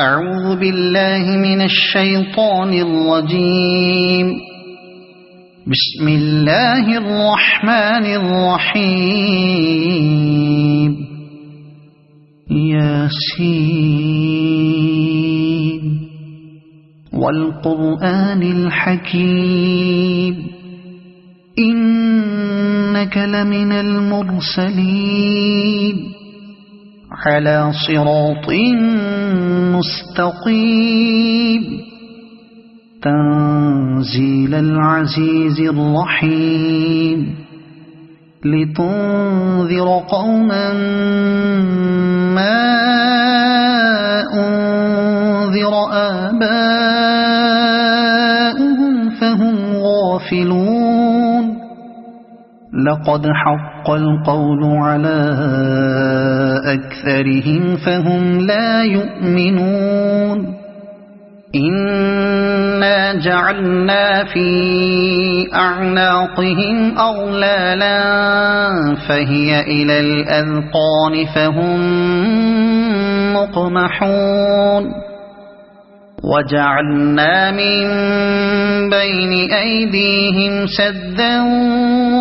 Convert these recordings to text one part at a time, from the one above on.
أعوذ بالله من الشيطان الرجيم. بسم الله الرحمن الرحيم. ياسين والقرآن الحكيم إنك لمن المرسلين على صراط مستقيم تنزيل العزيز الرحيم لتنذر قوما ما أنذر آباؤهم فهم غافلون لقد حق القول على أكثرهم فهم لا يؤمنون إنا جعلنا في أعناقهم أغلالا فهي إلى الأذقان فهم مقمحون وجعلنا من بين أيديهم سدا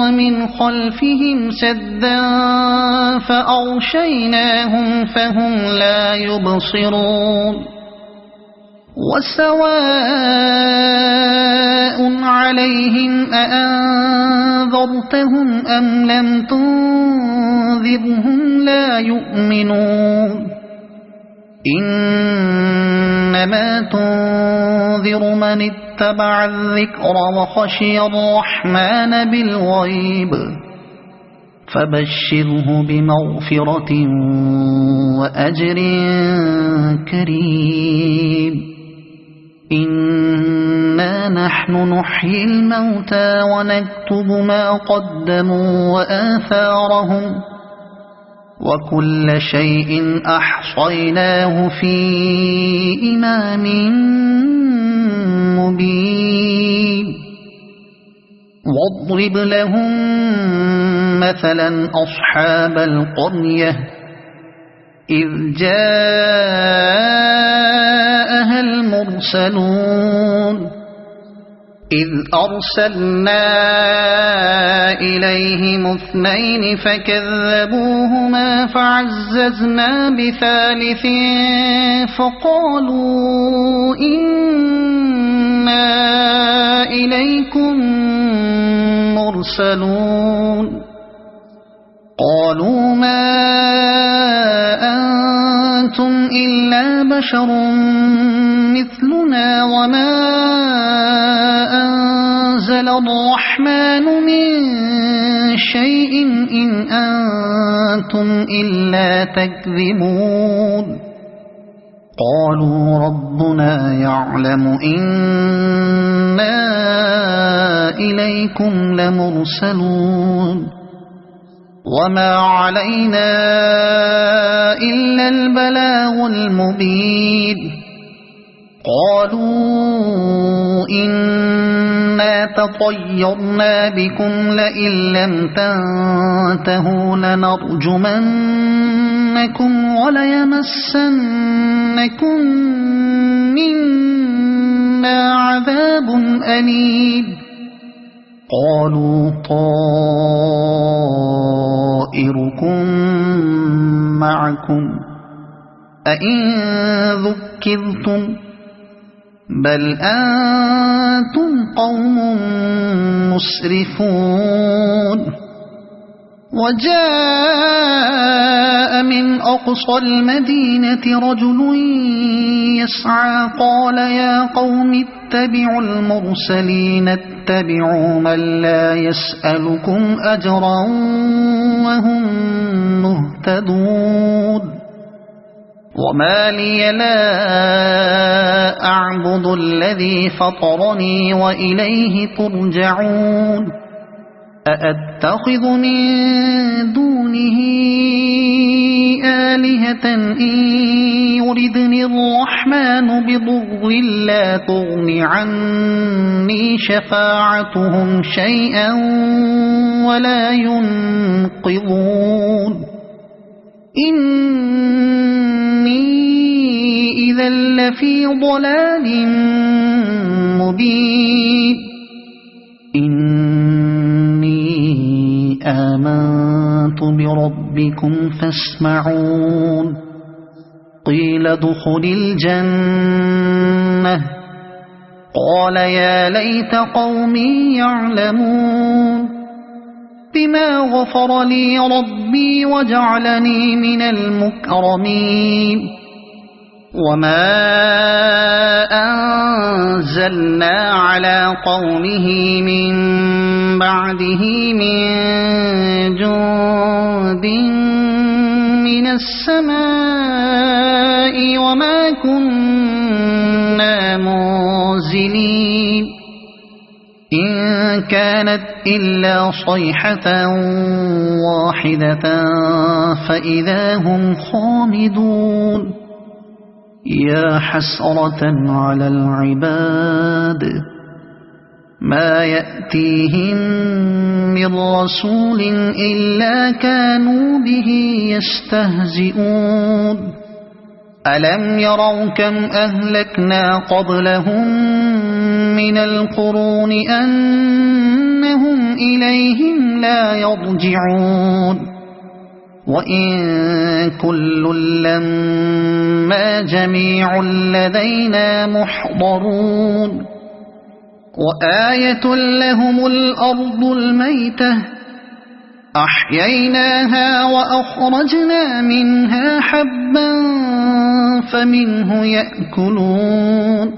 ومن خلفهم سدا فأغشيناهم فهم لا يبصرون وسواء عليهم أأنذرتهم أم لم تنذرهم لا يؤمنون إنما تنذر من اتبع الذكر وخشي الرحمن بالغيب فبشره بمغفرة وأجر كريم إنا نحن نحيي الموتى ونكتب ما قدموا وآثارهم وكل شيء أحصيناه في إمام مبين واضرب لهم مثلا أصحاب القرية إذ جاءها المرسلون إذ أرسلنا إليهم اثنين فكذبوهما فعززنا بثالث فقالوا إنا إليكم مرسلون قالوا ما أنتم إلا بشر مثلنا وما أنزل الرحمن من شيء إن أنتم إلا تكذبون قالوا ربنا يعلم إنا إليكم لمرسلون وما علينا إلا البلاغ المبين قالوا إنا تطيرنا بكم لئن لم تنتهوا لنرجمنكم وليمسنكم منا عذاب أليم قالوا طائركم معكم أئن ذكرتم بل أنتم قوم مسرفون وجاء من أقصى المدينة رجل يسعى قال يا قوم اتبعوا المرسلين اتبعوا من لا يسألكم أجرا وهم مهتدون وما لي لا أعبد الذي فطرني وإليه ترجعون أأتخذ من دونه آلهة إن يردني الرحمن بضر لا تغن عني شفاعتهم شيئا ولا ينقذون إني إذا لفي ضلال مبين إني آمنت بربكم فاسمعون قيل ادخل الجنة قال يا ليت قومي يعلمون بما غفر لي ربي وجعلني من المكرمين وما أنزلنا على قومه من بعده من جند من السماء وما كنا منزلين إن كانت إلا صيحة واحدة فإذا هم خامدون يا حسرة على العباد ما يأتيهم من رسول إلا كانوا به يستهزئون ألم يروا كم أهلكنا قبلهم من القرون أنهم إليهم لا يرجعون وإن كل لما جميع لدينا محضرون وآية لهم الأرض الميتة أحييناها وأخرجنا منها حبا فمنه يأكلون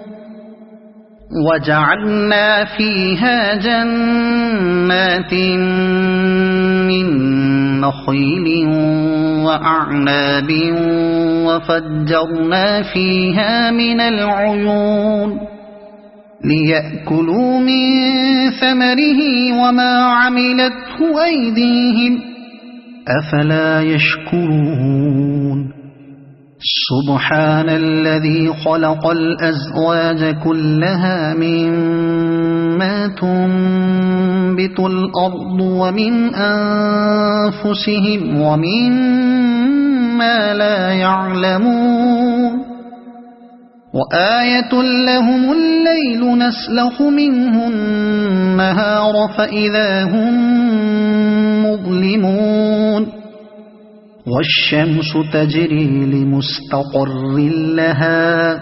وجعلنا فيها جنات من نخيل وأعناب وفجرنا فيها من العيون ليأكلوا من ثمره وما عملته أيديهم أفلا يشكرون سبحان الذي خلق الأزواج كلها مما تنبت الأرض ومن أنفسهم ومما لا يعلمون وآية لهم الليل نسلخ منه النهار فإذا هم مظلمون والشمس تجري لمستقر لها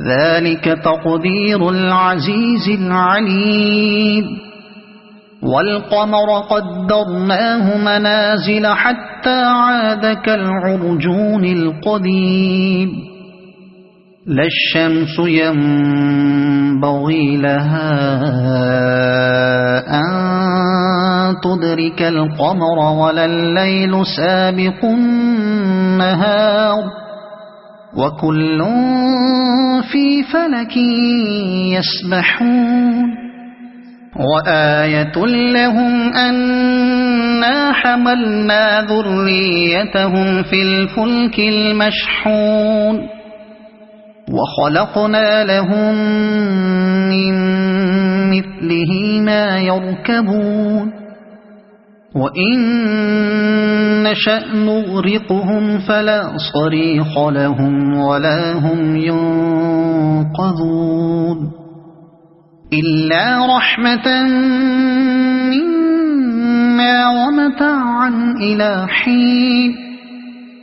ذلك تقدير العزيز العليم والقمر قدرناه منازل حتى عاد كالعرجون القديم لا الشمس ينبغي لها أن تدرك القمر ولا الليل سابق النهار وكل في فلك يسبحون وآية لهم أنا حملنا ذريتهم في الفلك المشحون وخلقنا لهم من مثله ما يركبون وإن نشأ نغرقهم فلا صريخ لهم ولا هم ينقذون إلا رحمة منا ومتاعا إلى حين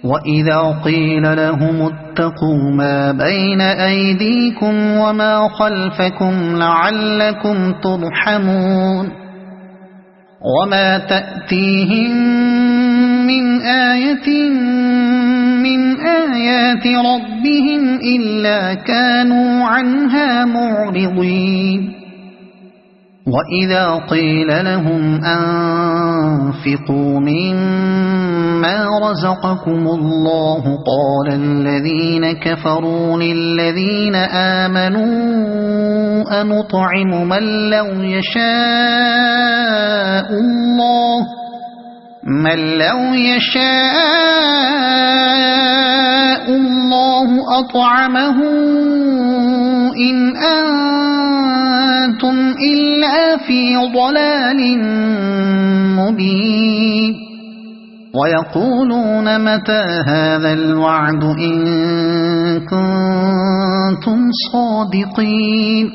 وإذا قيل لهم اتقوا ما بين أيديكم وما خلفكم لعلكم ترحمون وما تأتيهم من آية من آيات ربهم إلا كانوا عنها معرضين وإذا قيل لهم أنفقوا مما رزقكم الله قال الذين كفروا للذين آمنوا أنطعم من لو يشاء الله أطعمه إن أنتم إلا في ضلال مبين ويقولون متى هذا الوعد إن كنتم كنتم صادقين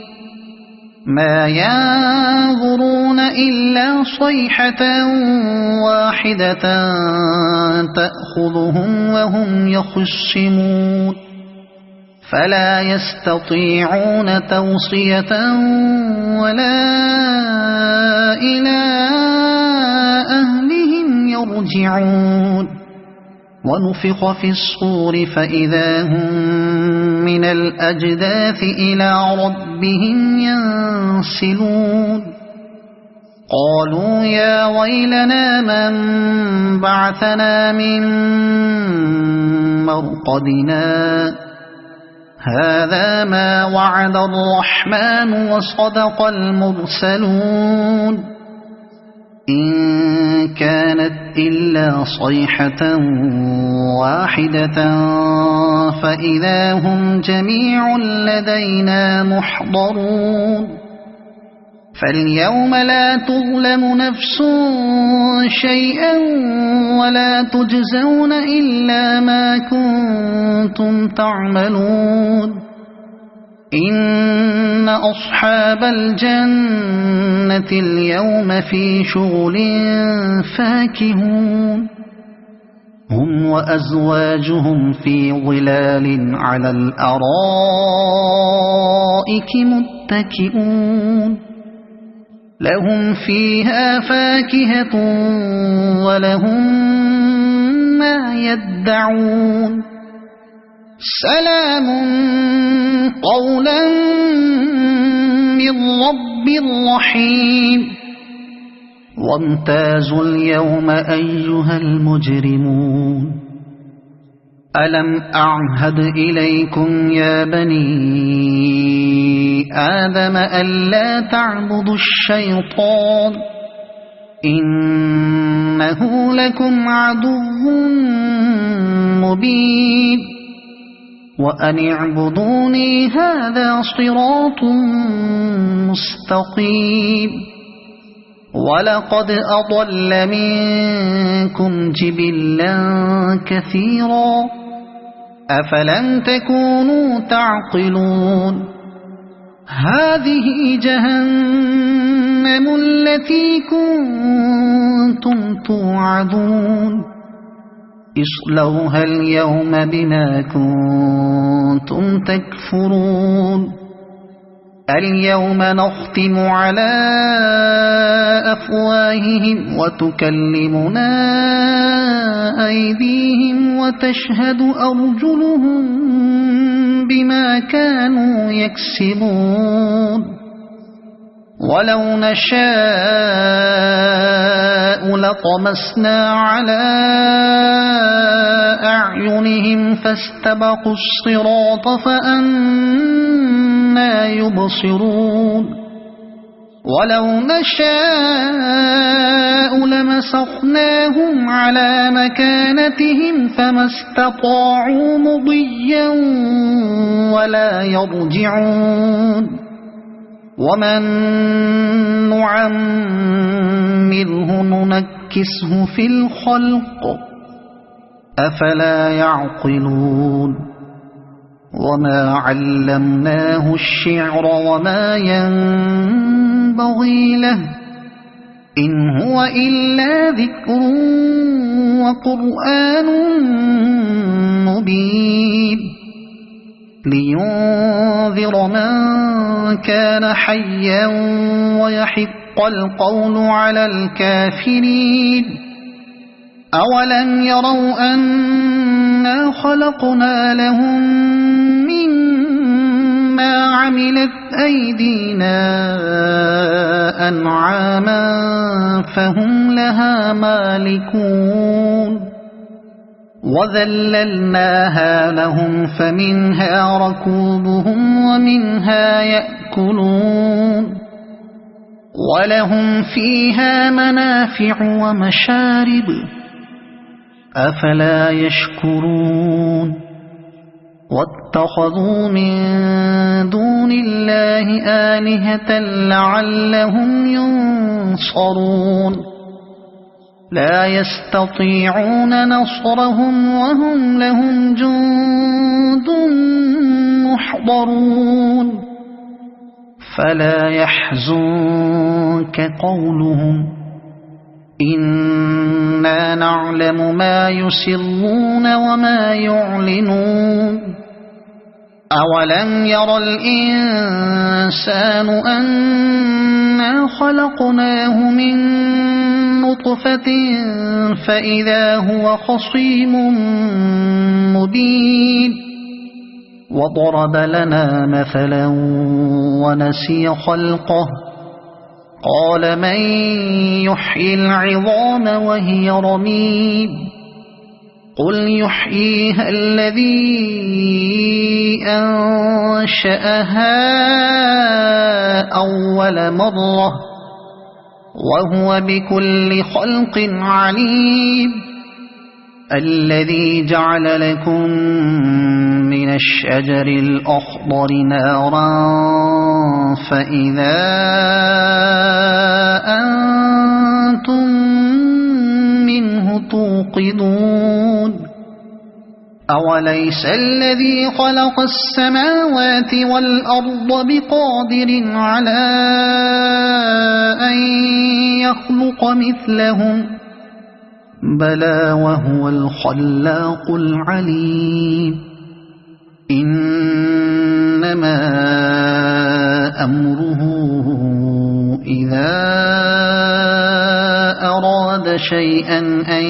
ما ينظرون إلا صيحة واحدة تأخذهم وهم يخصمون فلا يستطيعون توصية ولا إلى أهلهم يرجعون ونفخ في الصور فإذا هم من الأجداث إلى ربهم ينسلون قالوا يا ويلنا من بعثنا من مرقدنا هذا ما وعد الرحمن وصدق المرسلون إن كانت إلا صيحة واحدة فإذا هم جميع لدينا محضرون فاليوم لا تظلم نفس شيئا ولا تجزون إلا ما كنتم تعملون إن أصحاب الجنة اليوم في شغل فاكهون هم وأزواجهم في ظلال على الأرائك متكئون لهم فيها فاكهة ولهم ما يدعون سلام قولا من رب رحيم وامتازوا اليوم أيها المجرمون ألم أعهد إليكم يا بني آدم ألا تعبدوا الشيطان إنه لكم عدو مبين وأن اعبدوني هذا صراط مستقيم ولقد أضل منكم جبلا كثيرا أفلم تكونوا تعقلون هذه جهنم التي كنتم توعدون اصلوها اليوم بما كنتم تكفرون اليوم نختم على أفواههم وتكلمنا أيديهم وتشهد أرجلهم بما كانوا يكسبون ولو نشاء لطمسنا على أعينهم فاستبقوا الصراط فأنى يبصرون ولو نشاء لمسخناهم على مكانتهم فما استطاعوا مضيا ولا يرجعون ومن نعمره ننكسه في الخلق أفلا يعقلون وما علمناه الشعر وما ينبغي له إن هو إلا ذكر وقرآن مبين لينذر من كان حيا ويحق القول على الكافرين أولم يروا أنا خلقنا لهم مما عملت أيدينا أنعاما فهم لها مالكون وذللناها لهم فمنها ركوبهم ومنها يأكلون ولهم فيها منافع ومشارب أفلا يشكرون واتخذوا من دون الله آلهة لعلهم ينصرون لا يستطيعون نصرهم وهم لهم جند يحضرون فلا يحزنك قولهم إنا نعلم ما يسرون وما يعلنون أولم ير الإنسان أنا خلقناه من نطفة فإذا هو خصيم مبين وضرب لنا مثلا ونسي خلقه قال من يحيي العظام وهي رميم قل يحييها الذي أنشأها أول مرة وهو بكل خلق عليم الذي جعل لكم من الشجر الأخضر نارا فإذا أنتم منه توقدون أوليس الذي خلق السماوات والأرض بقادر على أن يخلق مثلهم بلى وهو الخلاق العليم إنما أمره إذا أراد شيئا أن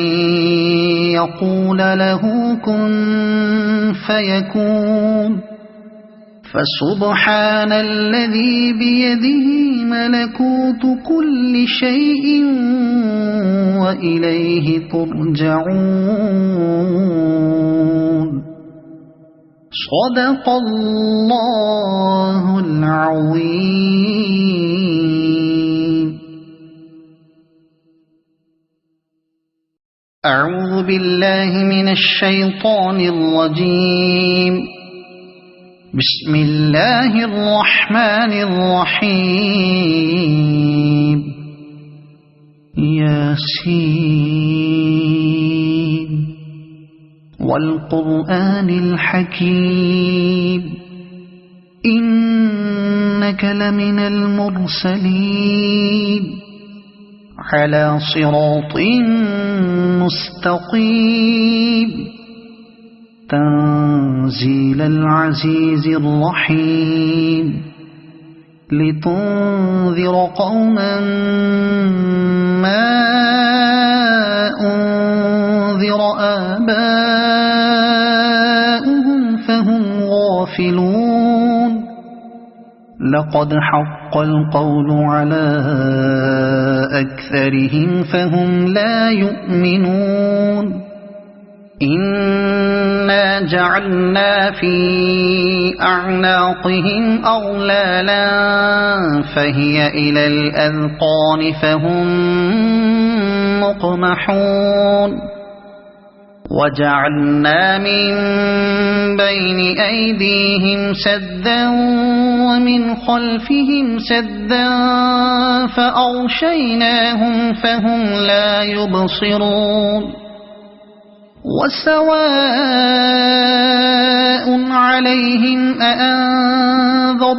يقول له كن فيكون فسبحان الذي بيده ملكوت كل شيء وإليه ترجعون صدق الله العظيم. أعوذ بالله من الشيطان الرجيم. بسم الله الرحمن الرحيم. ياسين والقرآن الحكيم إنك لمن المرسلين على صراط مستقيم تنزيل العزيز الرحيم لتنذر قوما ما أنذر آباؤهم فهم غافلون لقد حق القول على أكثرهم فهم لا يؤمنون إنا جعلنا في أعناقهم أغلالا فهي إلى الأذقان فهم مقمحون وجعلنا من بين أيديهم سدا ومن خلفهم سدا فأغشيناهم فهم لا يبصرون وسواء عليهم أأنذرتهم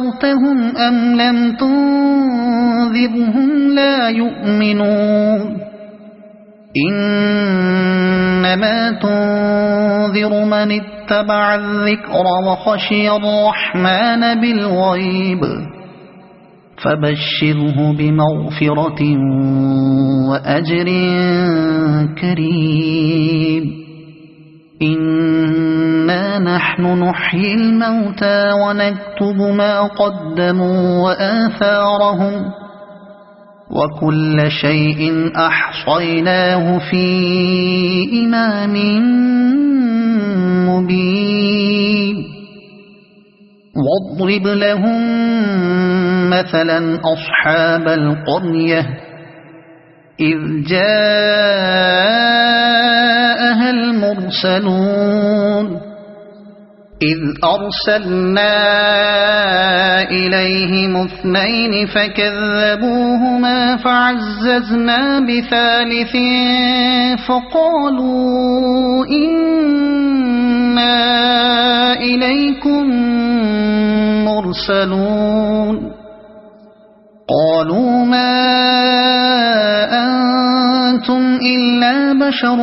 أم لم تنذرهم لا يؤمنون إنما تنذر من اتبع الذكر وخشي الرحمن بالغيب فبشره بمغفرة وأجر كريم إنا نحن نحيي الموتى ونكتب ما قدموا وآثارهم وكل شيء أحصيناه في إمام مبين واضرب لهم مثلا أصحاب القرية إذ جاءها المرسلون إذ أرسلنا إليهم اثنين فكذبوهما فعززنا بثالث فقالوا إنا إليكم لمرسلون قالوا ما أنتم إلا بشر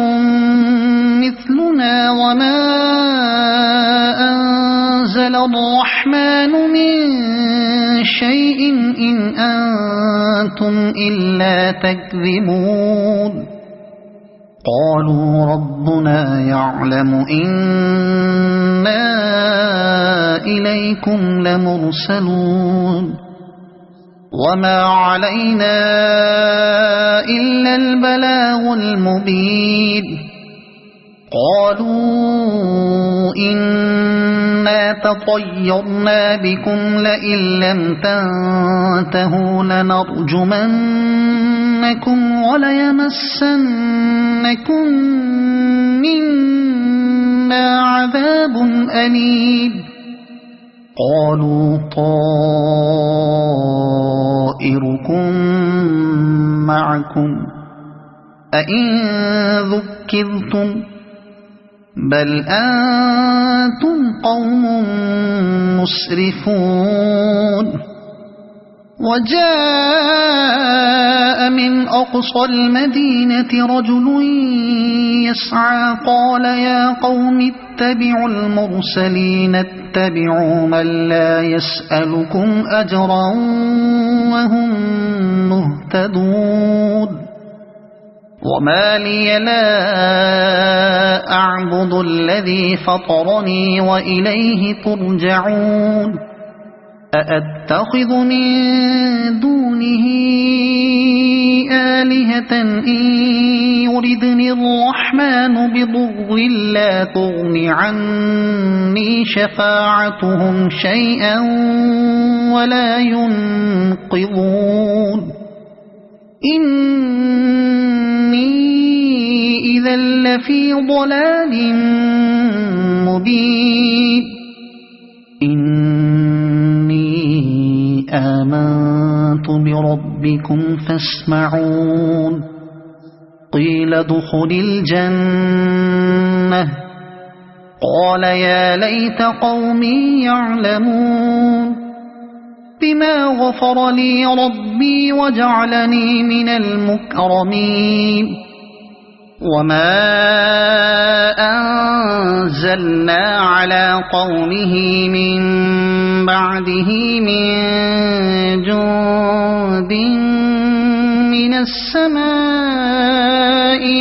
مثلنا وما أنزل الرحمن من شيء إن أنتم إلا تكذبون قالوا ربنا يعلم إنا إليكم لمرسلون وما علينا إلا البلاغ المبين قالوا إنا تطيرنا بكم لئن لم تنتهوا لنرجمنكم وليمسنكم منا عذاب أليم قالوا طائركم معكم أئن ذكرتم بل أنتم قوم مسرفون وجاء من أقصى المدينة رجل يسعى قال يا قوم اتبعوا المرسلين اتبعوا من لا يسألكم أجرا وهم مهتدون وما لي لا أعبد الذي فطرني وإليه ترجعون أأتخذ من دونه آلهة إن يردني الرحمن بضر لا تغن عني شفاعتهم شيئا ولا ينقذون إني إذا لفي ضلال مبين إني آمنت بربكم فاسمعون قيل ادخل الجنة قال يا ليت قومي يعلمون بما غفر لي ربي وجعلني من المكرمين وما أنزلنا على قومه من بعده من جند من السماء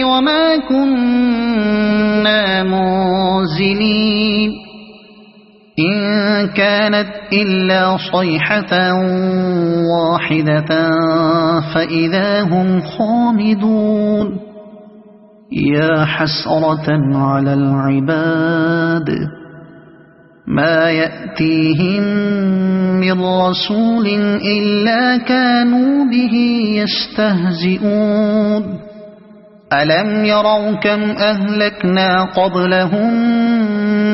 وما كنا منزلين إن كانت إلا صيحة واحدة فإذا هم خامدون يا حسرة على العباد ما يأتيهم من رسول إلا كانوا به يستهزئون ألم يروا كم أهلكنا قبلهم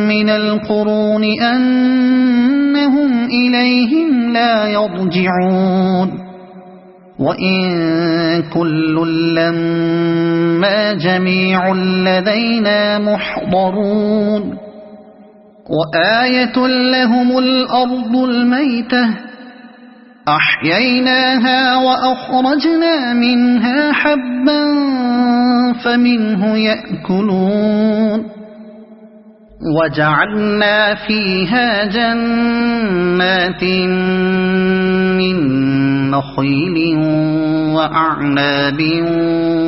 من القرون أنهم إليهم لا يرجعون وإن كل لما جميع لدينا محضرون وآية لهم الأرض الميتة أحييناها وأخرجنا منها حبا فمنه يأكلون وجعلنا فيها جنات من نخيل وأعناب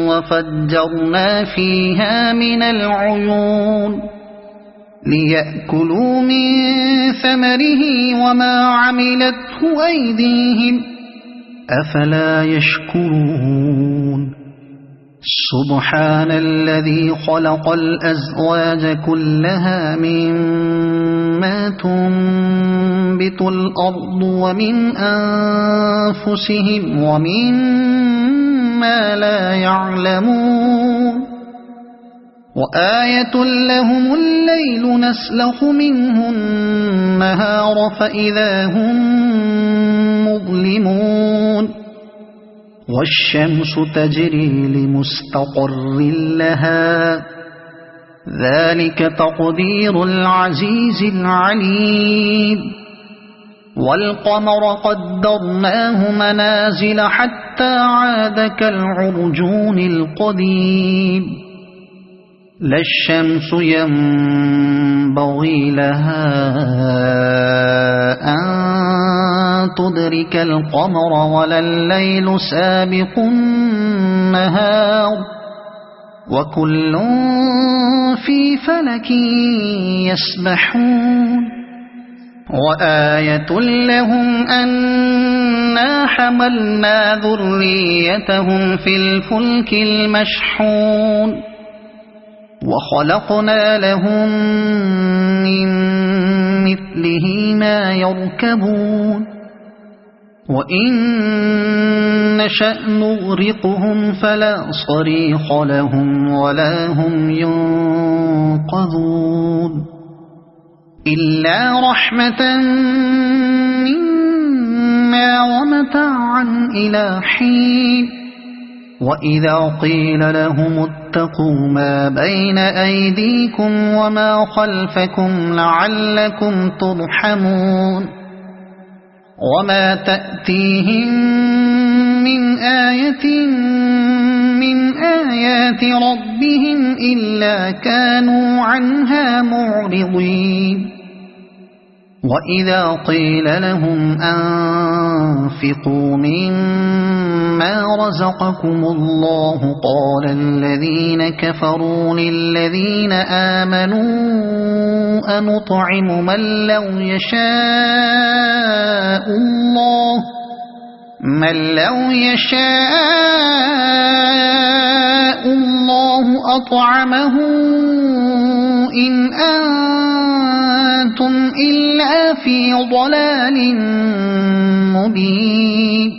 وفجرنا فيها من العيون ليأكلوا من ثمره وما عملته أيديهم أفلا يشكرون سبحان الذي خلق الأزواج كلها مما تنبت الأرض ومن أنفسهم ومما لا يعلمون وآية لهم الليل نسلخ منه النهار فإذا هم مظلمون والشمس تجري لمستقر لها ذلك تقدير العزيز العليم والقمر قدرناه منازل حتى عاد كالعرجون القديم لا الشمس ينبغي لها أن تدرك القمر ولا الليل سابق النهار وكل في فلك يسبحون وآية لهم أنا حملنا ذريتهم في الفلك المشحون وخلقنا لهم من مثله ما يركبون وإن نشأ نغرقهم فلا صريخ لهم ولا هم ينقذون إلا رحمة منا ومتاعا إلى حين وإذا قيل لهم اتقوا ما بين أيديكم وما خلفكم لعلكم ترحمون وما تأتيهم من آية من آيات ربهم إلا كانوا عنها معرضين وإذا قيل لهم أنفقوا مما رزقكم الله قال الذين كفروا للذين آمنوا أنطعم من لو يشاء الله أطعمه إن أنتم إلا في ضلال مبين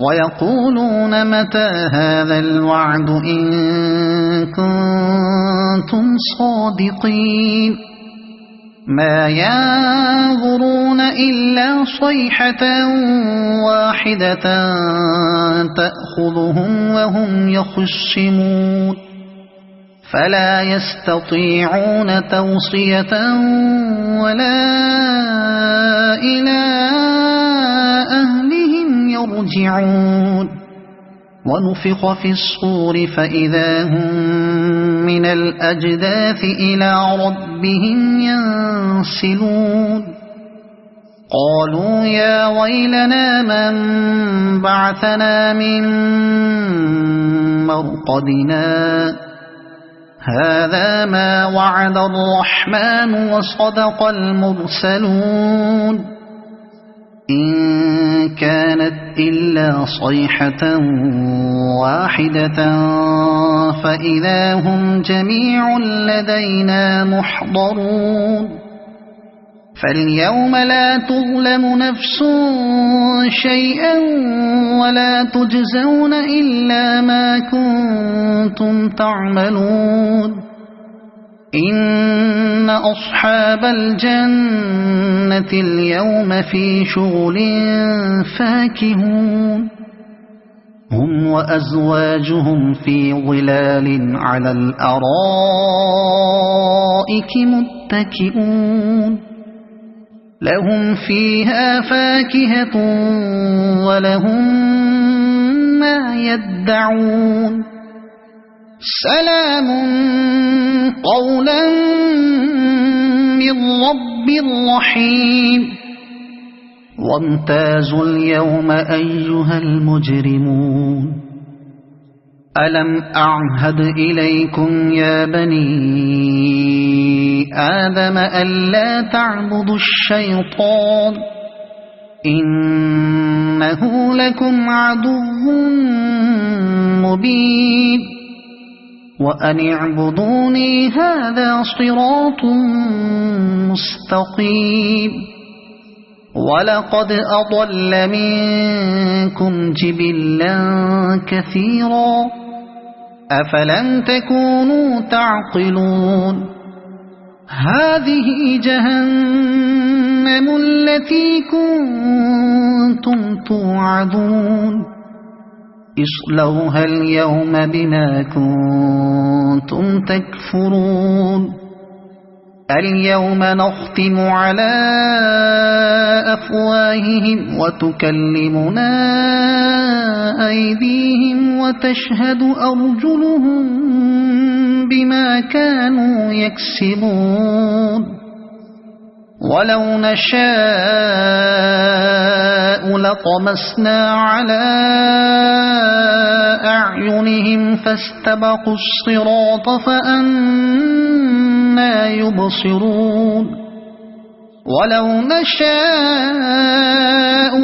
ويقولون متى هذا الوعد إن كنتم صادقين ما ينظرون إلا صيحة واحدة تأخذهم وهم يخصمون فلا يستطيعون توصية ولا إلى أهلهم يرجعون ونفخ في الصور فإذا هم من الأجداث إلى ربهم ينسلون قالوا يا ويلنا من بعثنا من مرقدنا هذا ما وعد الرحمن وصدق المرسلون إن كانت إلا صيحة واحدة فإذا هم جميع لدينا محضرون فاليوم لا تظلم نفس شيئا ولا تجزون إلا ما كنتم تعملون إن أصحاب الجنة اليوم في شغل فاكهون هم وأزواجهم في ظلال على الأرائك متكئون لهم فيها فاكهة ولهم ما يدعون سلام قولا من رب رحيم وامتازوا اليوم أيها المجرمون ألم أعهد إليكم يا بني آدم ألا تعبدوا الشيطان إنه لكم عدو مبين وأن اعبدوني هذا صراط مستقيم ولقد أضل منكم جبلا كثيرا أفلم تكونوا تعقلون هذه جهنم التي كنتم توعدون اصلوها اليوم بما كنتم تكفرون اليوم نختم على أفواههم وتكلمنا أيديهم وتشهد أرجلهم بما كانوا يكسبون ولو نشاء لطمسنا على أعينهم فاستبقوا الصراط فأنى يبصرون ولو نشاء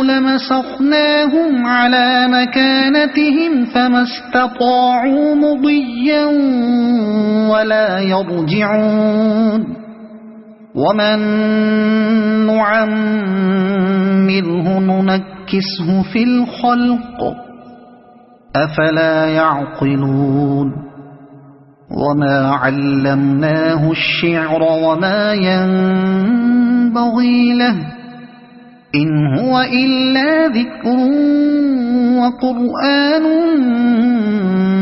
لمسخناهم على مكانتهم فما استطاعوا مضيا ولا يرجعون ومن نعمره ننكسه في الخلق أفلا يعقلون وما علمناه الشعر وما ينبغي له إن هو إلا ذكر وقرآن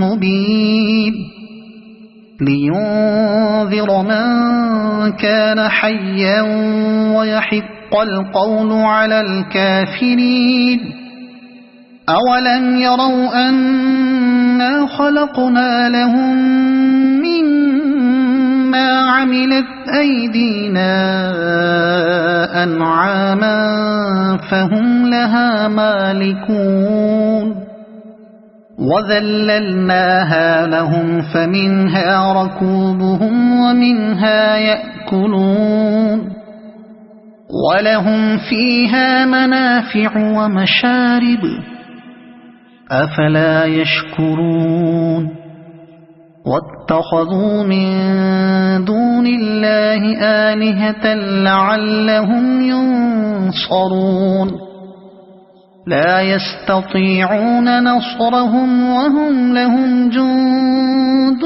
مبين لينذر من كان حيا ويحق القول على الكافرين أولم يروا أنا خلقنا لهم مما عملت أيدينا أنعاما فهم لها مالكون وذللناها لهم فمنها ركوبهم ومنها يأكلون ولهم فيها منافع ومشارب أفلا يشكرون واتخذوا من دون الله آلهة لعلهم ينصرون لا يستطيعون نصرهم وهم لهم جند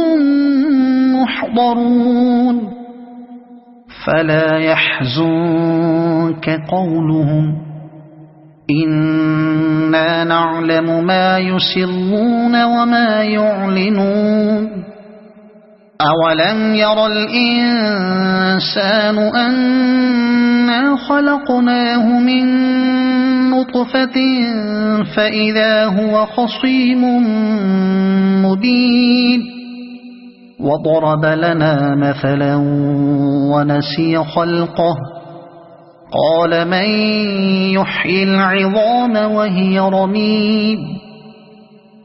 محضرون فلا يحزنك قولهم إنا نعلم ما يسرون وما يعلنون أولم ير الإنسان أنا خلقناه من نطفة فإذا هو خصيم مبين وضرب لنا مثلا ونسي خلقه قال من يحيي العظام وهي رميم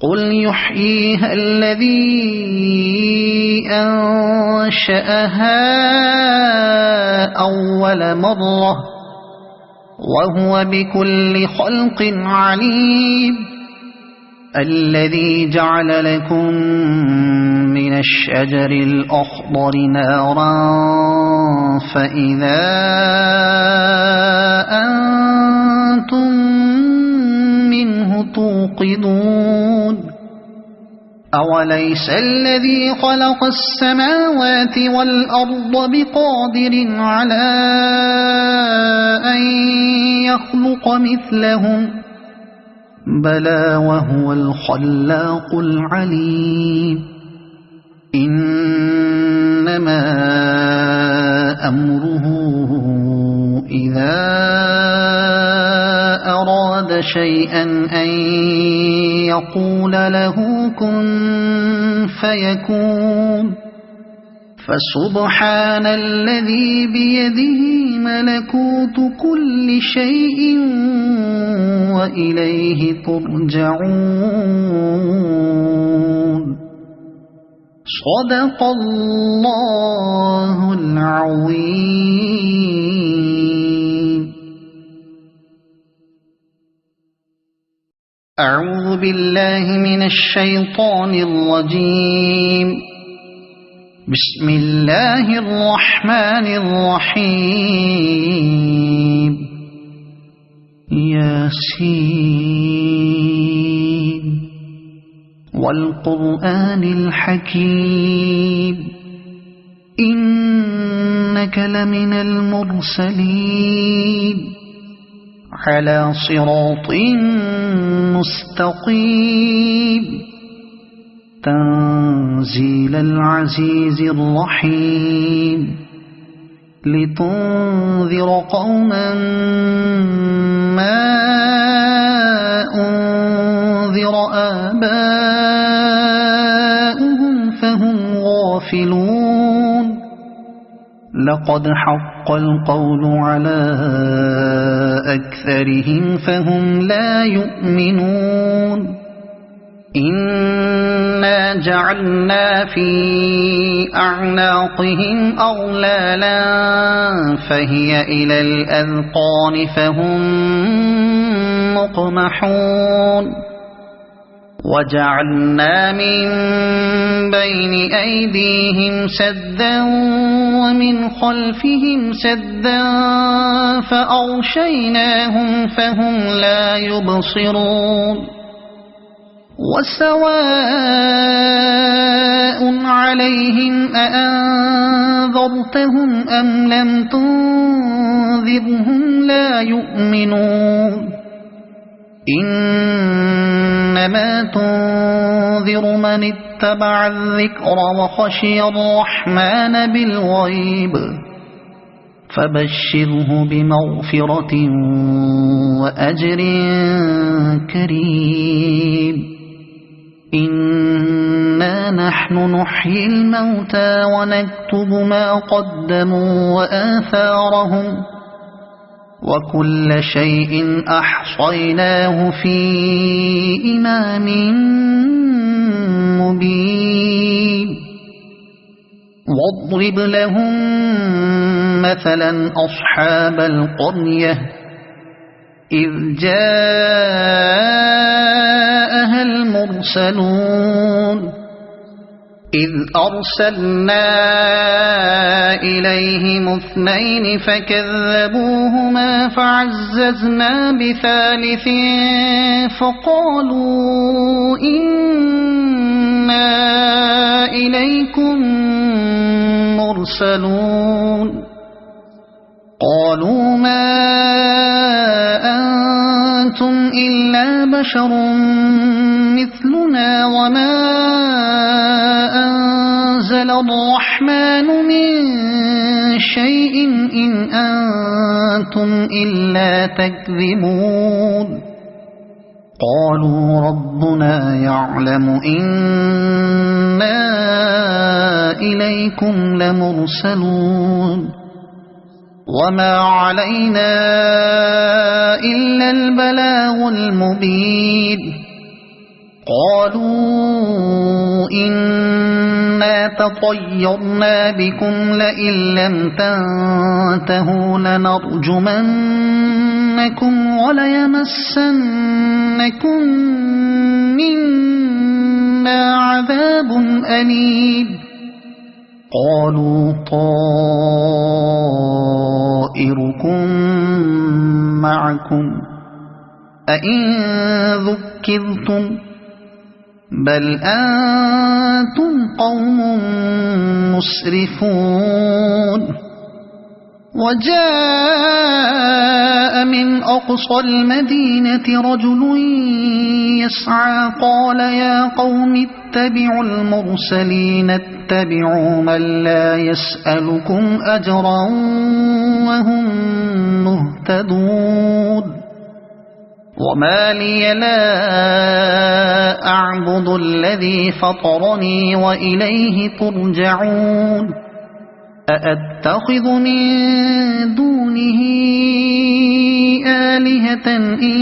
قل يحييها الذي أنشأها أول مرة وهو بكل خلق عليم الذي جعل لكم من الشجر الأخضر نارا فإذا أنتم منه توقدون أوليس الذي خلق السماوات والأرض بقادر على أن يخلق مثلهم بلى وهو الخلاق العليم إنما أمره إذا أراد شيئا أن يقول له كن فيكون فسبحان الذي بيده ملكوت كل شيء وإليه ترجعون صدق الله العظيم. أعوذ بالله من الشيطان الرجيم. بسم الله الرحمن الرحيم. ياسين والقرآن الحكيم إنك لمن المرسلين على صراط مستقيم تنزيل العزيز الرحيم لتنذر قوما لقد حق القول على أكثرهم فهم لا يؤمنون إنا جعلنا في أعناقهم أغلالا فهي إلى الأذقان فهم مقمحون وجعلنا من بين أيديهم سدا ومن خلفهم سدا فأغشيناهم فهم لا يبصرون وسواء عليهم أأنذرتهم أم لم تنذرهم لا يؤمنون إنما تنذر من اتبع الذكر وخشي الرحمن بالغيب فبشره بمغفرة وأجر كريم إنا نحن نحيي الموتى ونكتب ما قدموا وآثارهم وكل شيء أحصيناه في إمام مبين واضرب لهم مثلا أصحاب القرية إذ جاءها المرسلون إذ أرسلنا إليهم اثنين فكذبوهما فعززنا بثالث فقالوا إنا إليكم مرسلون قالوا ما أنتم إلا بشر مثلنا وما أنزل الرحمن من شيء إن أنتم إلا تكذبون قالوا ربنا يعلم إنا إليكم لمرسلون وما علينا إلا البلاغ المبين قالوا إنا تطيرنا بكم لئن لم تنتهوا لنرجمنكم وليمسنكم منا عذاب أليم قالوا طائركم معكم أئن ذكرتم بل أنتم قوم مسرفون وجاء من أقصى المدينة رجل يسعى قال يا قوم اتبعوا المرسلين اتبعوا من لا يسألكم أجرا وهم مهتدون وما لي لا أعبد الذي فطرني وإليه ترجعون أأتخذ من دونه آلهة إن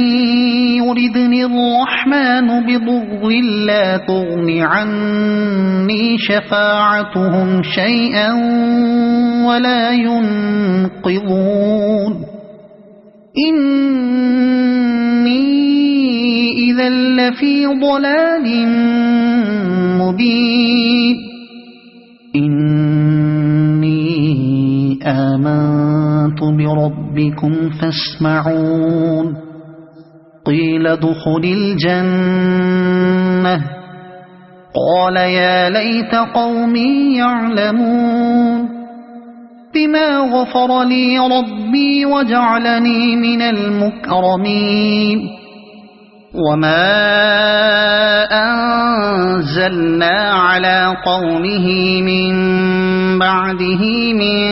يردني الرحمن بضر لا تغن عني شفاعتهم شيئا ولا ينقذون إني إذا لفي ضلال مبين إني آمنت بربكم فاسمعون قيل ادخل الجنة قال يا ليت قومي يعلمون بما غفر لي ربي وجعلني من المكرمين وما أنزلنا على قومه من بعده من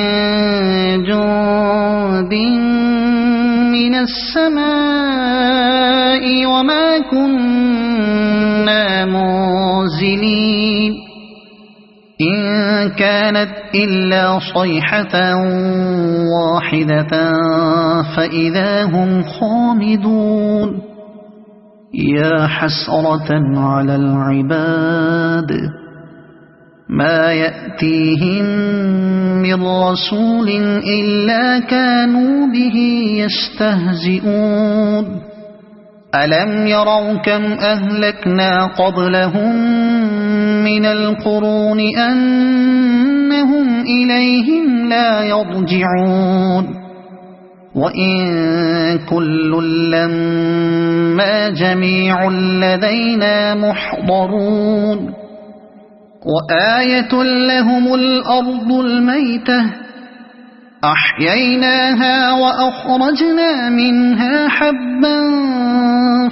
جند من السماء وما كنا منزلين إن كانت إلا صيحة واحدة فإذا هم خامدون يا حسرة على العباد ما يأتيهم من رسول إلا كانوا به يستهزئون ألم يروا كم أهلكنا قبلهم من القرون أنهم إليهم لا يرجعون وإن كل لما جميع لدينا محضرون وآية لهم الأرض الميتة أحييناها وأخرجنا منها حبا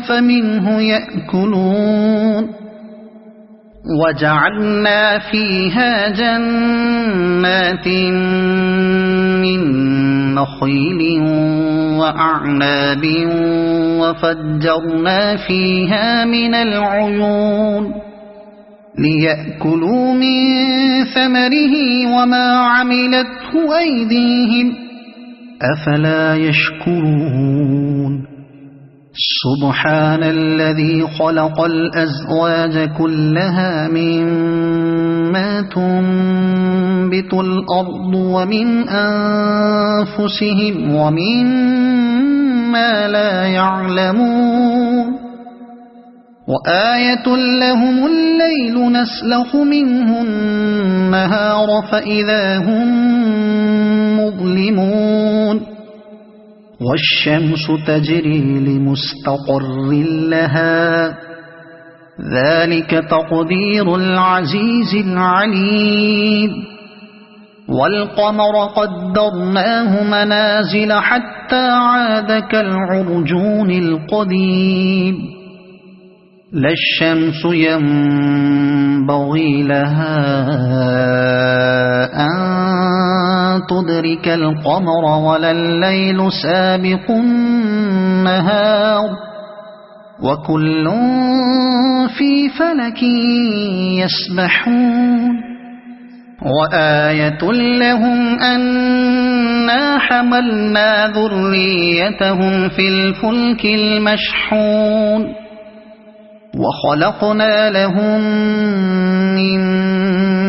فمنه يأكلون وجعلنا فيها جنات من نخيل وأعناب وفجرنا فيها من العيون ليأكلوا من ثمره وما عملته أيديهم أفلا يشكرون سبحان الذي خلق الأزواج كلها مما تنبت الأرض ومن أنفسهم ومما لا يعلمون وآية لهم الليل نسلخ منه النهار فإذا هم مظلمون والشمس تجري لمستقر لها ذلك تقدير العزيز العليم والقمر قدرناه منازل حتى عاد كالعرجون القديم لا الشمس ينبغي لها أن تدرك القمر ولا الليل سابق النهار وكل في فلك يسبحون وآية لهم أنا حملنا ذريتهم في الفلك المشحون وخلقنا لهم من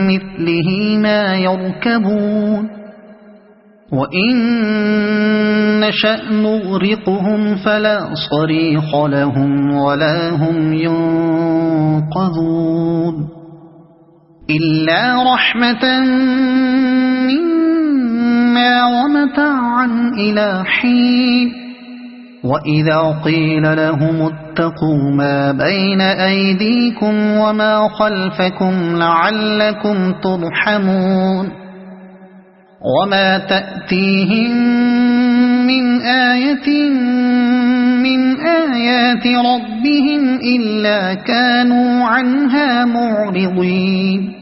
مثله ما يركبون وإن نشأ نغرقهم فلا صريخ لهم ولا هم ينقذون إلا رحمة منا ومتاعا إلى حين وإذا قيل لهم اتقوا ما بين أيديكم وما خلفكم لعلكم ترحمون وما تأتيهم من آية من آيات ربهم إلا كانوا عنها معرضين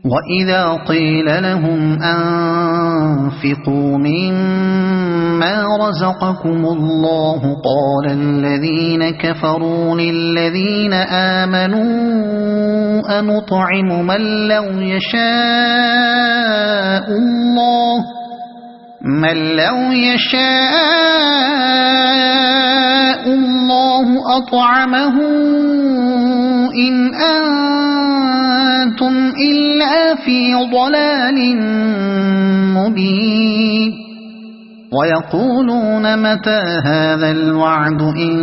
وإذا قيل لهم أنفقوا مما رزقكم الله قال الذين كفروا للذين آمنوا أنطعم من لو يشاء الله أطعمه إن أنتم إلا في ضلال مبين ويقولون متى هذا الوعد إن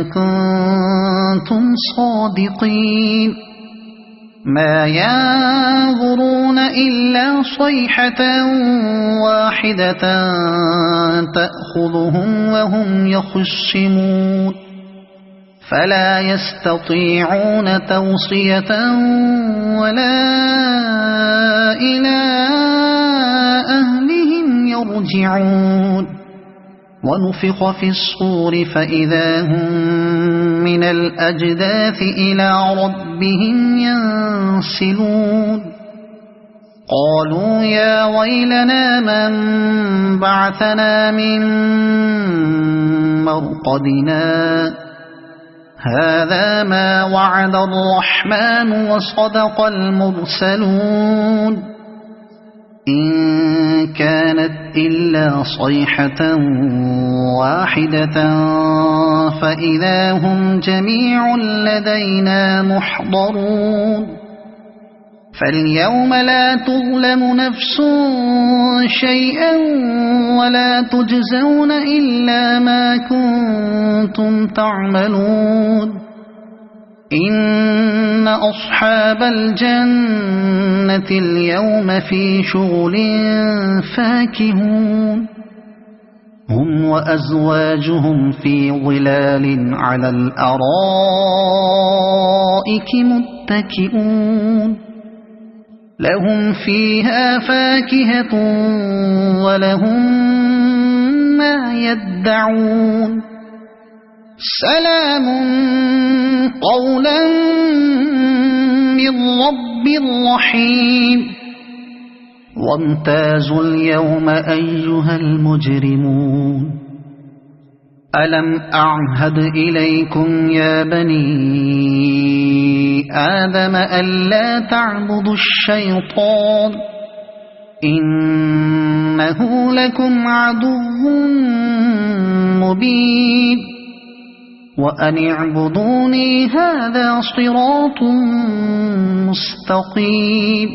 كنتم صادقين ما ينظرون إلا صيحة واحدة تأخذهم وهم يخصمون فلا يستطيعون توصية ولا إلى أهلهم يرجعون ونفخ في الصور فإذا هم من الأجداث إلى ربهم ينسلون قالوا يا ويلنا من بعثنا من مرقدنا هذا ما وعد الرحمن وصدق المرسلون إن كانت إلا صيحة واحدة فإذا هم جميع لدينا محضرون فاليوم لا تظلم نفس شيئا ولا تجزون إلا ما كنتم تعملون إن أصحاب الجنة اليوم في شغل فاكهون هم وأزواجهم في ظلال على الأرائك متكئون لهم فيها فاكهة ولهم ما يدعون سلام قولا من رب رحيم وامتازوا اليوم أيها المجرمون ألم أعهد إليكم يا بني آدم ألا تعبدوا الشيطان إنه لكم عدو مبين وأن اعبدوني هذا صراط مستقيم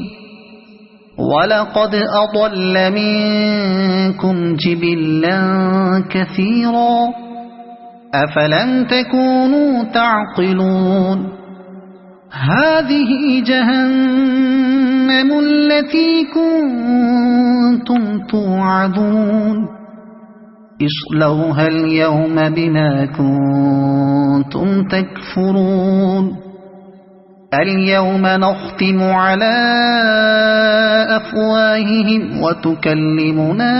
ولقد أضل منكم جبلا كثيرا أفلم تكونوا تعقلون هذه جهنم التي كنتم توعدون اصلوها اليوم بما كنتم تكفرون اليوم نختم على أفواههم وتكلمنا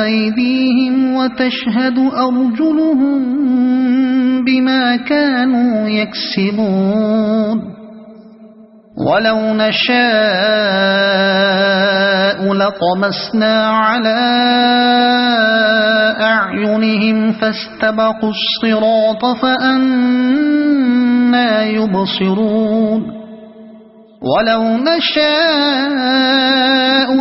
أيديهم وتشهد أرجلهم بما كانوا يكسبون ولو نشاء لطمسنا على أعينهم فاستبقوا الصراط فأنى يبصرون ولو نشاء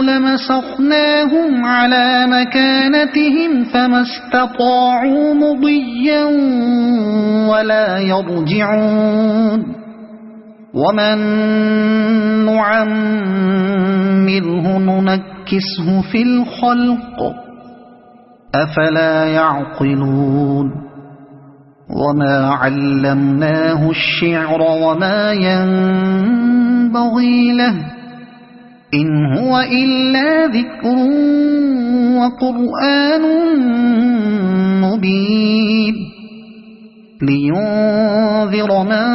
لمسخناهم على مكانتهم فما استطاعوا مضيا ولا يرجعون ومن نعمره ننكسه في الخلق أفلا يعقلون وما علمناه الشعر وما ينبغي له إن هو إلا ذكر وقرآن مبين لينذر من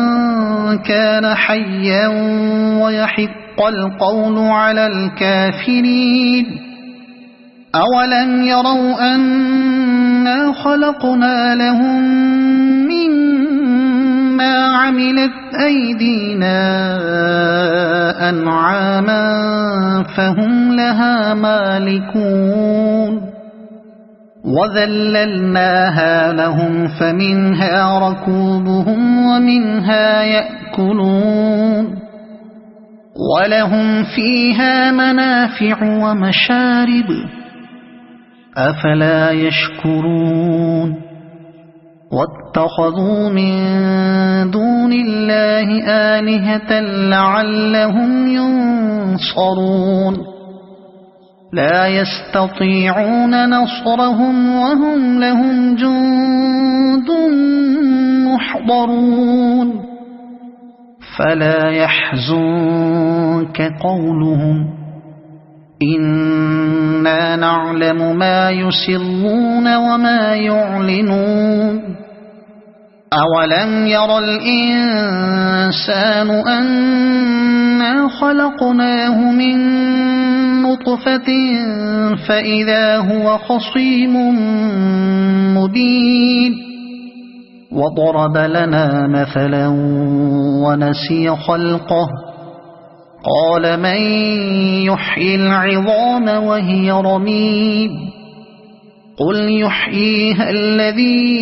كان حيا ويحق القول على الكافرين أولم يروا أنا خلقنا لهم مما عملت أيدينا أنعاما فهم لها مالكون وذللناها لهم فمنها ركوبهم ومنها يأكلون ولهم فيها منافع ومشارب أفلا يشكرون واتخذوا من دون الله آلهة لعلهم ينصرون لا يستطيعون نصرهم وهم لهم جند محضرون فلا يحزنك قولهم إنا نعلم ما يسرون وما يعلنون أولم ير الإنسان أنا خلقناه من نطفة فإذا هو خصيم مبين وضرب لنا مثلا ونسي خلقه قال من يحيي العظام وهي رميم قل يحييها الذي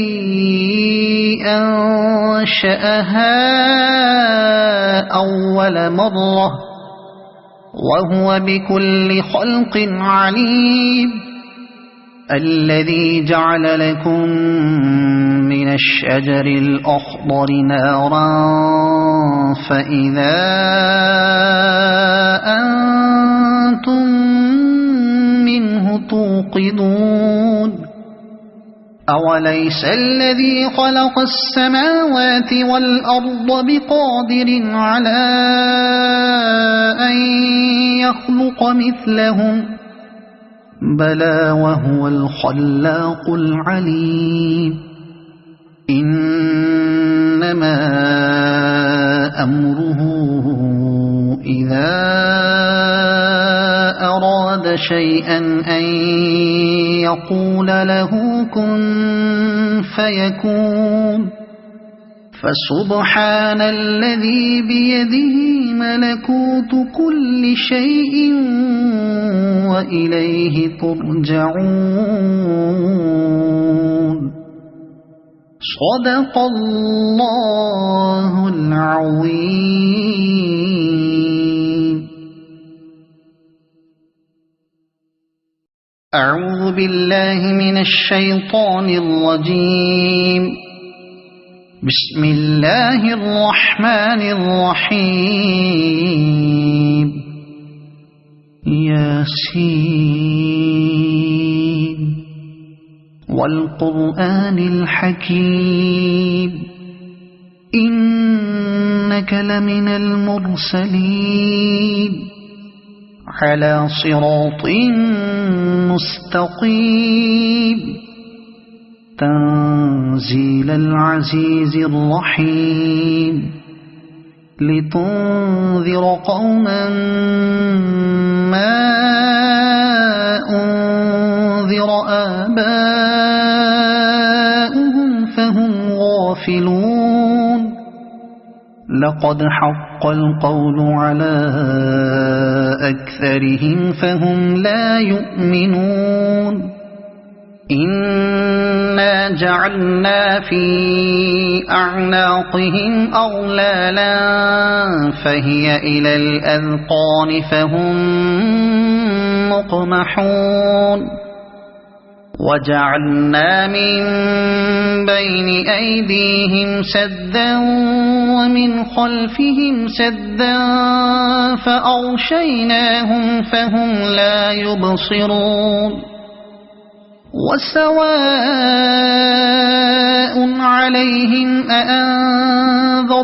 أنشأها أول مرة وهو بكل خلق عليم الذي جعل لكم من الشجر الأخضر نارا فإذا أنتم منه توقدون أوليس الذي خلق السماوات والأرض بقادر على أن يخلق مثلهم بلى وهو الخلاق العليم إنما أمره إذا أراد شيئا أن يقول له كن فيكون فسبحان الذي بيده ملكوت كل شيء وإليه ترجعون صدق الله العظيم. أعوذ بالله من الشيطان الرجيم. بسم الله الرحمن الرحيم. ياسين والقرآن الحكيم إنك لمن المرسلين على صراط مستقيم تنزيل العزيز الرحيم لتنذر قوما ما أنذر آباؤهم فهم غافلون لقد حق القول على أكثرهم فهم لا يؤمنون إنا جعلنا في أعناقهم أغلالا فهي إلى الأذقان فهم مقمحون وجعلنا من بين أيديهم سدا ومن خلفهم سدا فأغشيناهم فهم لا يبصرون وسواء عليهم أأنذرتهم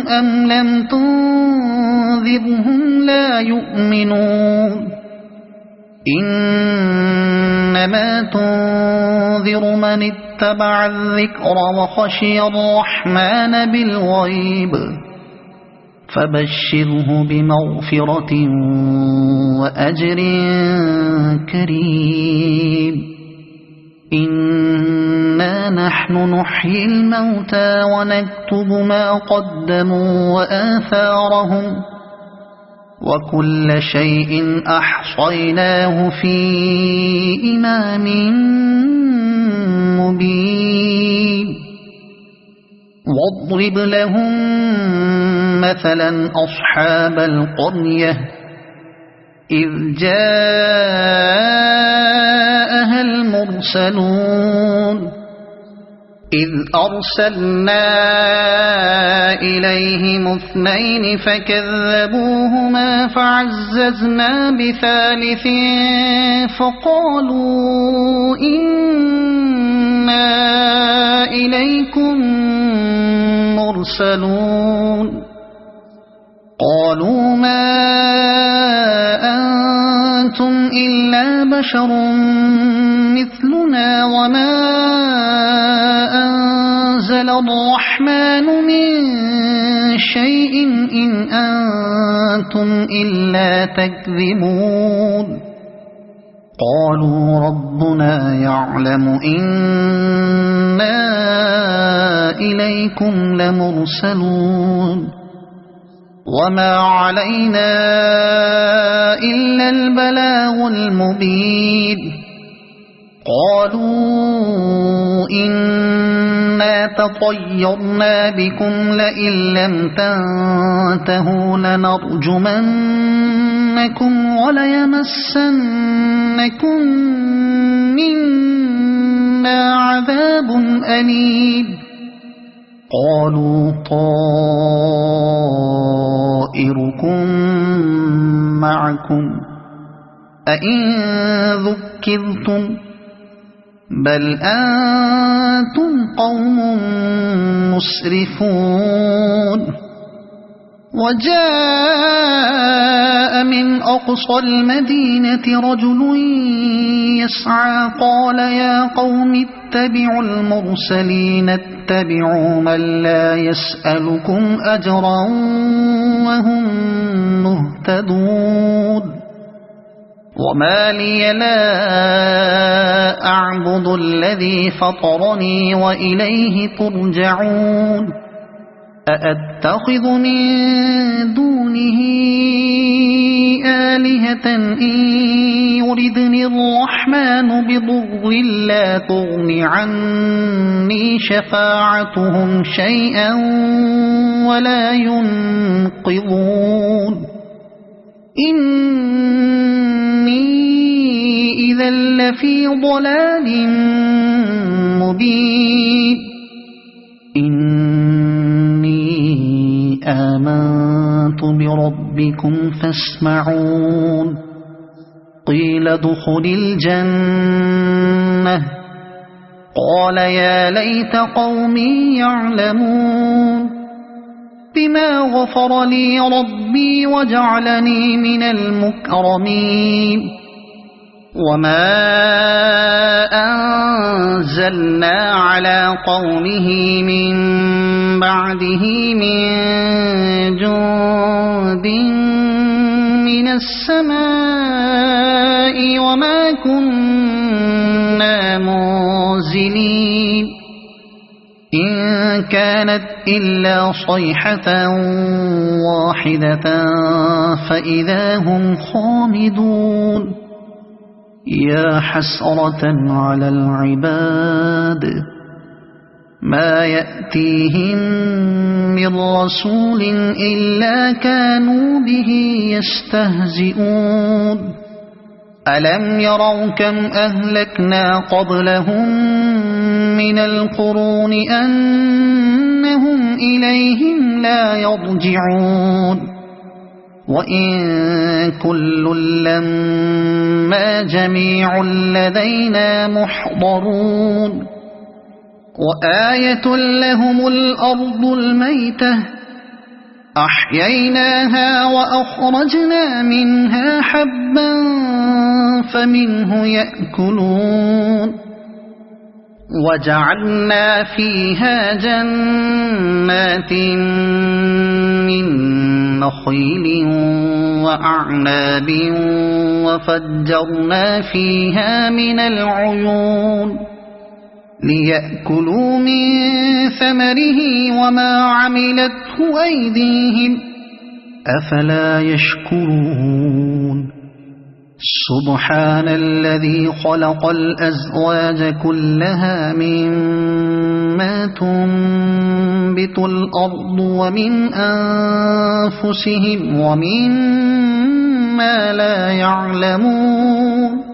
أم لم تنذرهم لا يؤمنون إنما تنذر من اتبع الذكر وخشي الرحمن بالغيب فبشره بمغفرة وأجر كريم إنا نحن نحيي الموتى ونكتب ما قدموا وآثارهم وكل شيء أحصيناه في إمام مبين واضرب لهم مثلا أصحاب القرية إذ جاءها المرسلون إذ أرسلنا إليهم اثنين فكذبوهما فعززنا بثالث فقالوا إنا إليكم مرسلون قالوا ما أنتم إلا بشر مثلنا وما أنزل الرحمن من شيء إن أنتم إلا تكذبون قالوا ربنا يعلم إنا إليكم لمرسلون وما علينا إلا البلاغ المبين قالوا إنا تطيرنا بكم لئن لم تنتهوا لنرجمنكم وليمسنكم منا عذاب أليم قالوا طائركم معكم أئن ذكرتم بل أنتم قوم مسرفون وجاء من أقصى المدينة رجل يسعى قال يا قوم اتبعوا المرسلين اتبعوا من لا يسألكم أجرا وهم مهتدون وما لي لا أعبد الذي فطرني وإليه ترجعون أأتخذ من دونه آلهة إن يردني الرحمن بضر لا تغن عني شفاعتهم شيئا ولا ينقذون إني إذا لفي ضلال مبين إني آمنت بربكم فاسمعون قيل ادخل الجنة قال يا ليت قومي يعلمون بما غفر لي ربي وجعلني من المكرمين وما أنزلنا على قومه من بعده من جند من السماء وما كنا منزلين إن كانت إلا صيحة واحدة فإذا هم خامدون يا حسرة على العباد ما يأتيهم من رسول إلا كانوا به يستهزئون ألم يروا كم أهلكنا قبلهم من القرون أنهم إليهم لا يرجعون وإن كل لما جميع لدينا محضرون وآية لهم الأرض الميتة أحييناها وأخرجنا منها حبا فمنه يأكلون وجعلنا فيها جنات من نخيل وأعناب وفجرنا فيها من العيون ليأكلوا من ثمره وما عملته أيديهم أفلا يشكرون سبحان الذي خلق الأزواج كلها مما تنبت الأرض ومن أنفسهم ومما لا يعلمون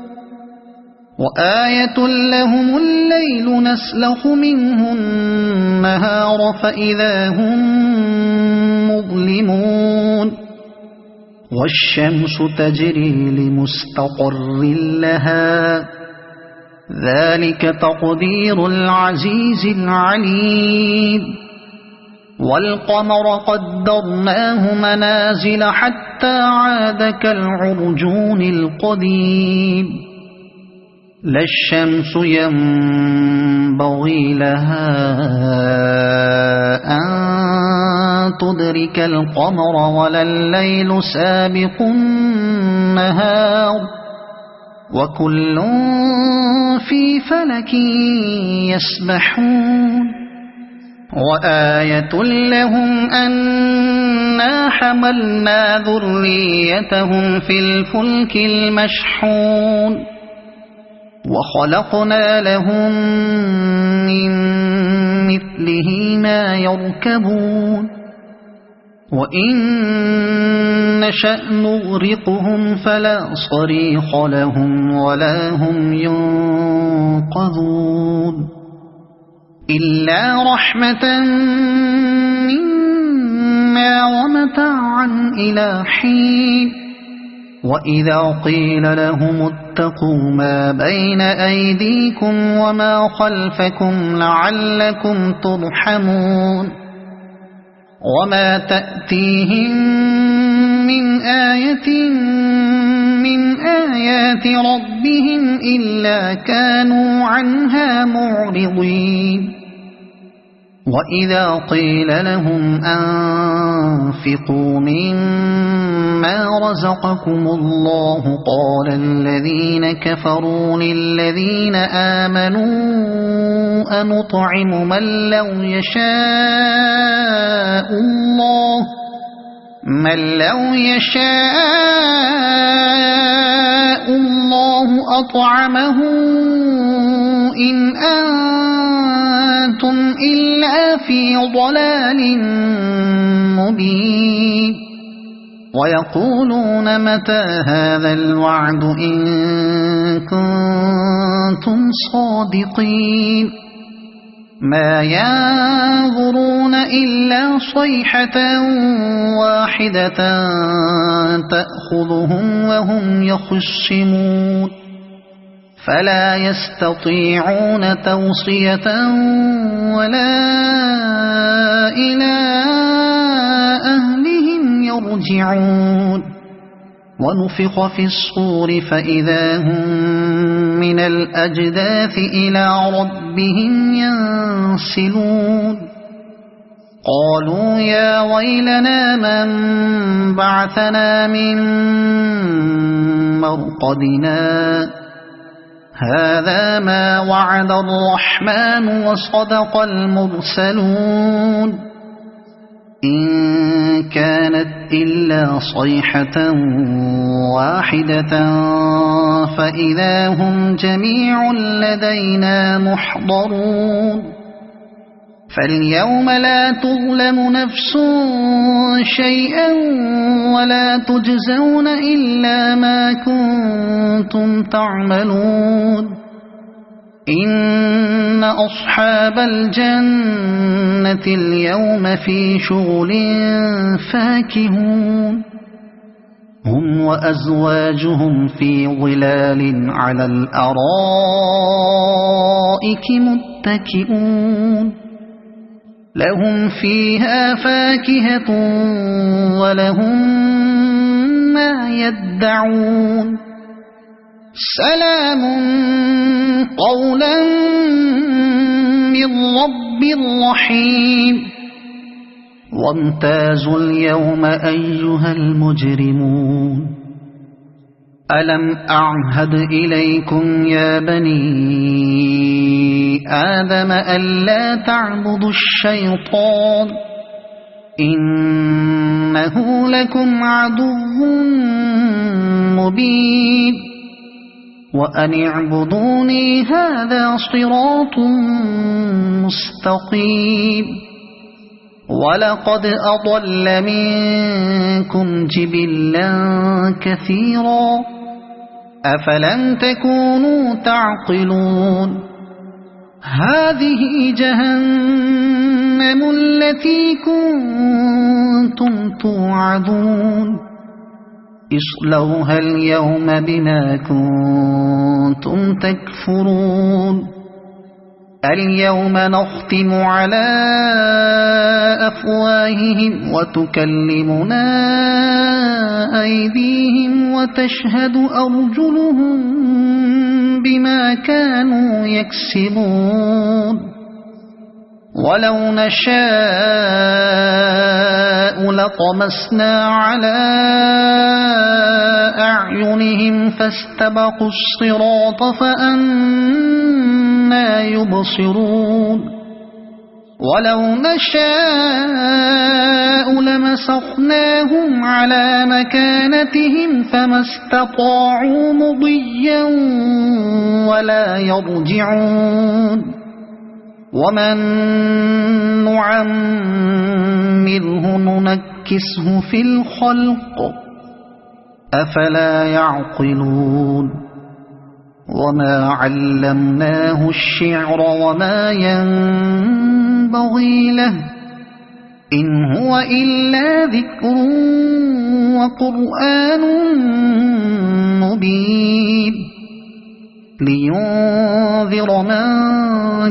وآية لهم الليل نسلخ منه النهار فإذا هم مظلمون والشمس تجري لمستقر لها ذلك تقدير العزيز العليم والقمر قدرناه منازل حتى عاد كالعرجون القديم لا الشمس ينبغي لها أن تدرك القمر ولا الليل سابق النهار وكل في فلك يسبحون وآية لهم أنا حملنا ذريتهم في الفلك المشحون وخلقنا لهم من مثله ما يركبون وإن نشأ نغرقهم فلا صريخ لهم ولا هم ينقذون إلا رحمة منا ومتاعا إلى حين وإذا قيل لهم اتقوا ما بين أيديكم وما خلفكم لعلكم ترحمون وما تأتيهم من آية من آيات ربهم إلا كانوا عنها معرضين وإذا قيل لهم أنفقوا مما رزقكم الله قال الذين كفروا للذين آمنوا أنطعم من لو يشاء الله أطعمه إن أنتم إلا في ضلال مبين ويقولون متى هذا الوعد إن كنتم صادقين ما ينظرون إلا صيحة واحدة تأخذهم وهم يخصمون فلا يستطيعون توصية ولا إلى أهلهم يرجعون ونفخ في الصور فإذا هم من الأجداث إلى ربهم ينسلون قالوا يا ويلنا من بعثنا من مرقدنا هذا ما وعد الرحمن وصدق المرسلون إن كانت إلا صيحة واحدة فإذا هم جميع لدينا محضرون فاليوم لا تظلم نفس شيئا ولا تجزون إلا ما كنتم تعملون إن أصحاب الجنة اليوم في شغل فاكهون هم وأزواجهم في ظلال على الأرائك متكئون لهم فيها فاكهة ولهم ما يدعون سلام قولا من رب رحيم وامتازوا اليوم أيها المجرمون ألم أعهد إليكم يا بني آدم ألا تعبدوا الشيطان إنه لكم عدو مبين وأن اعبدوني هذا صراط مستقيم ولقد أضل منكم جبلا كثيرا أفلم تكونوا تعقلون هذه جهنم التي كنتم توعدون اصلوها اليوم بما كنتم تكفرون اليوم نختم على أفواههم وتكلمنا أيديهم وتشهد أرجلهم بما كانوا يكسبون ولو نشاء لطمسنا على أعينهم فاستبقوا الصراط فأنى يبصرون ولو نشاء لمسخناهم على مكانتهم فما استطاعوا مضيا ولا يرجعون ومن نعمره ننكسه في الخلق أفلا يعقلون وما علمناه الشعر وما ينبغي له إن هو إلا ذكر وقرآن مبين لينذر من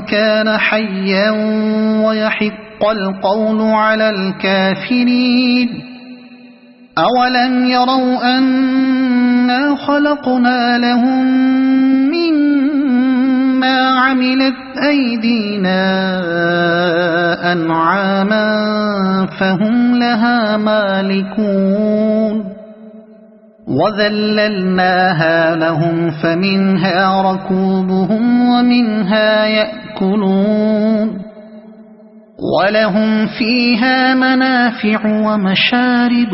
كان حيا ويحق القول على الكافرين أولم يروا أنا خلقنا لهم مما عملت أيدينا أنعاما فهم لها مالكون وذللناها لهم فمنها ركوبهم ومنها يأكلون ولهم فيها منافع ومشارب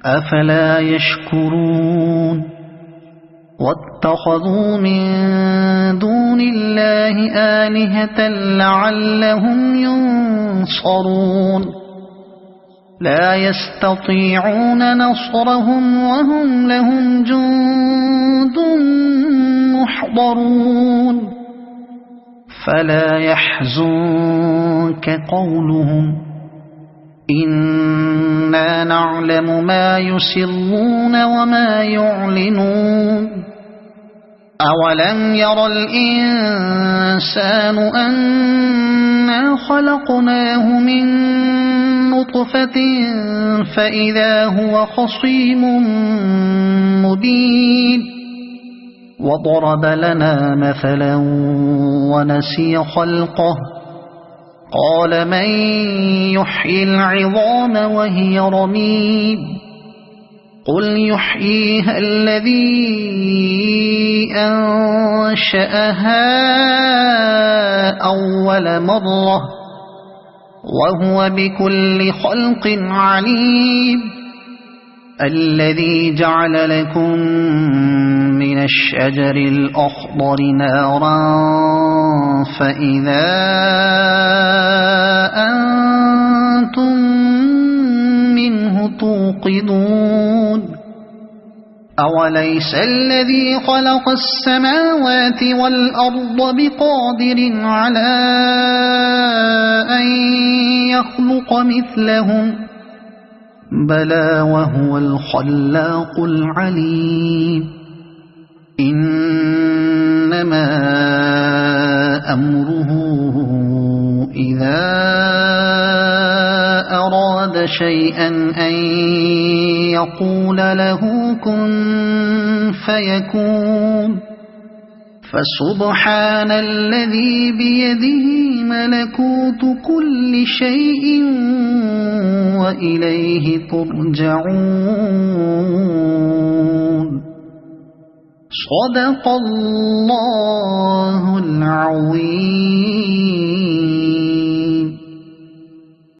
أفلا يشكرون واتخذوا من دون الله آلهة لعلهم ينصرون لا يستطيعون نصرهم وهم لهم جند محضرون فلا يحزنك قولهم إنا نعلم ما يسرون وما يعلنون أولم ير الإنسان أنا خلقناه من نطفة فإذا هو خصيم مبين وضرب لنا مثلا ونسي خلقه قال من يحيي العظام وهي رميم قل يحييها الذي أنشأها أول مرة وهو بكل خلق عليم الذي جعل لكم من الشجر الأخضر نارا فإذا أنتم منه توقدون أوليس الذي خلق السماوات والأرض بقادر على أن يخلق مثلهم بلى وهو الخلاق العليم إنما أمره إذا أراد شيئا أن يقول له كن فيكون فسبحان الذي بيده ملكوت كل شيء وإليه ترجعون صدق الله العظيم.